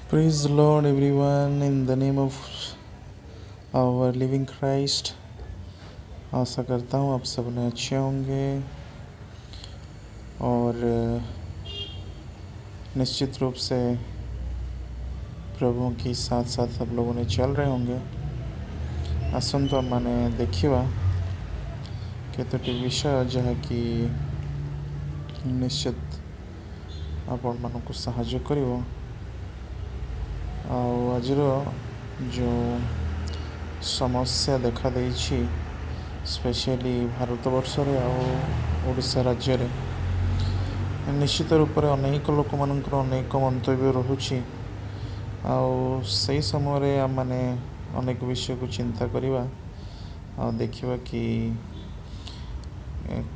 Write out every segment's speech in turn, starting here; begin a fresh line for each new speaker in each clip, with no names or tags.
Praise the Lord, everyone, in the name of our living Christ। आशा करता हूँ आप सब ने अच्छे होंगे और निश्चित रूप से प्रभु के साथ साथ सब लोगों ने चल रहे होंगे। आसंतु माने देखिवा केतोटी विषय जहाँकि निश्चित आपण मानक साहाय्य करिवो। आजर जो समस्या देखा देछि स्पेशली भारतवर्ष ओडिशा राज्य रे निश्चित रूप से अनेक लोक मानकर अनेक मंतव्य रोचे समय आम मैंने अनेक विषय को चिंता करवा देखा कि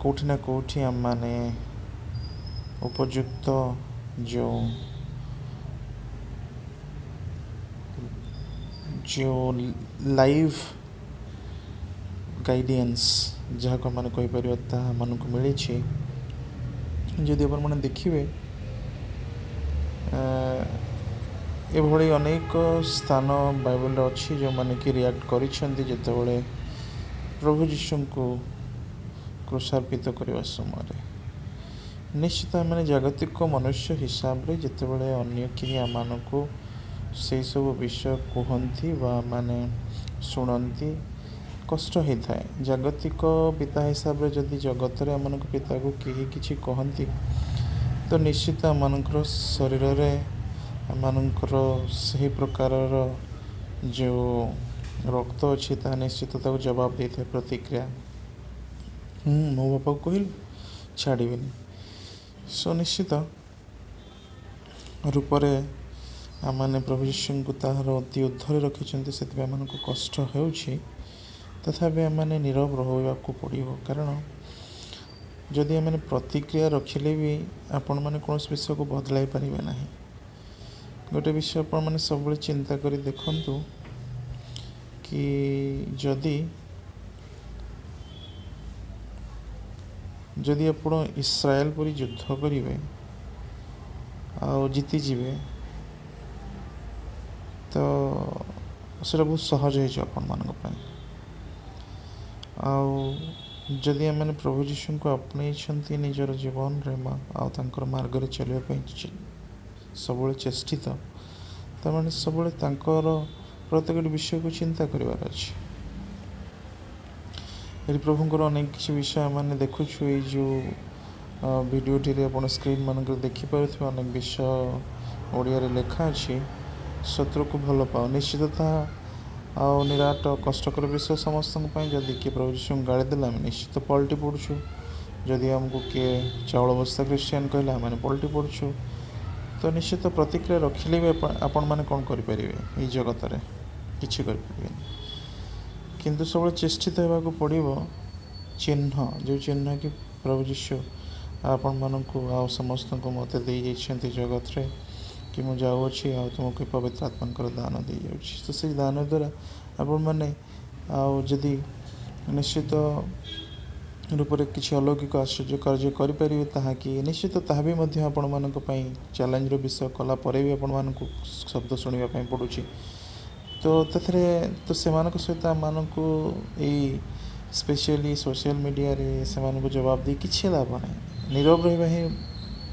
कौटि ना कौटि आम मैंने उपयुक्त जो लाइव गाइडेंस जहाँ को मैंने कहीपर मन को मिली जदि आप मैंने देखिए एभली अनेक स्थान बाइबल अच्छी जो मैंने कि रिएक्ट करते प्रभु यीशु को क्रूसार्पित करने समय निश्चित मैंने जागतिक मनुष्य हिसाब से जितेबाला अन्य कहीं आम को से सब विषय कहती माने शुणती कष्ट होता है। जागतिक पिता हिसाब से जदि जगत में आम पिता को कहीं किसी कहती तो निश्चित आम शरीर में आमर से प्रकार जो रक्त अच्छी ता निश्चित जवाब दे था प्रतिक्रिया मो बापा को कहलु छाड़बी सो निश्चित रूप आमने प्रभु यीशु को तार अति उद्धर रखिंट से आम को कष्ट हो तथापि आम नीरव रहा पड़ो कारण जदि आम प्रतिक्रिया रखिले भी आपण मैंने कौन विषय को बदल पारे ना। गोटे विषय आप मैंने सब चिंता कर देखु कि जदि जदि आप इस्राएल परी युद्ध करेंगे आ जीतीजे तो सेटा बहुत सहज हो जदि आम प्रभु यीशु को अपने निजर जीवन आर मार्ग चलने सब चेष्टित तमें सब प्रत्येक विषय को चिंता करार अच्छे। ये प्रभुंर अनेक किसी विषय मैंने देखु ये जो भिडियोटी आप स्क्रीन मानक देखिपे अनेक विषय ओडिया लेखा अच्छी शत्रु को भल पाओ निश्चितता आ निराट कष्टकर विषय समस्त जदि किए प्रभु यीशु गाड़ी देला आम निश्चित पलटि पड़ू जदि आमको किए चाउल बस्ता क्रिश्चियन कहला आम पलटि पड़ू तो निश्चित प्रतिक्रिया रखिले भी आपण मैंने कौन करें ये जगत में किसी किंतु सब चेष्टित होगा पड़ो चिन्ह जो चिन्ह कि प्रभु यीशु आपण मानक आ समस्त को मत दे जगत रे कि मुझे जाऊँगी तुमको पवित्र आत्मा दान दे जाऊँगी तो से दान द्वारा आपण मैंने आदि निश्चित रूप से किसी अलौकिक आश्चर्य कार्य करें ताकि निश्चित ता भी आपण मान चैलेंजर विषय कलापर भी आपण मान शब्द शुणापी पड़ू तो तथरे तो से सहित आम को स्पेशली सोशल मीडिया रे से जवाब दे कि लाभ ना नीरव रहा ही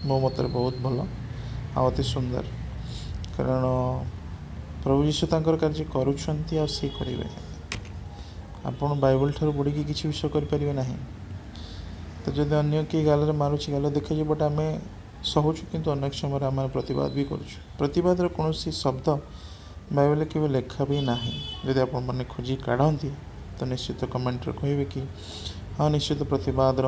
मो मत बहुत भल अति सुंदर कारण प्रभु यीशु कार्य करुँच सी करेंगे आपड़ बाइबल ठार बढ़ी किसी विषय करें ना तो जब अन्य किए गाल मारुची गाल देखे बट आम सहूँ किंतु अनेक समय आम प्रतिवाद भी करुवाद कौन शब्द बाइबल के लेखा भी ना जदि आप खोजी काढ़ती तो निश्चित कमेंट कहे कि हाँ निश्चित प्रतिवाद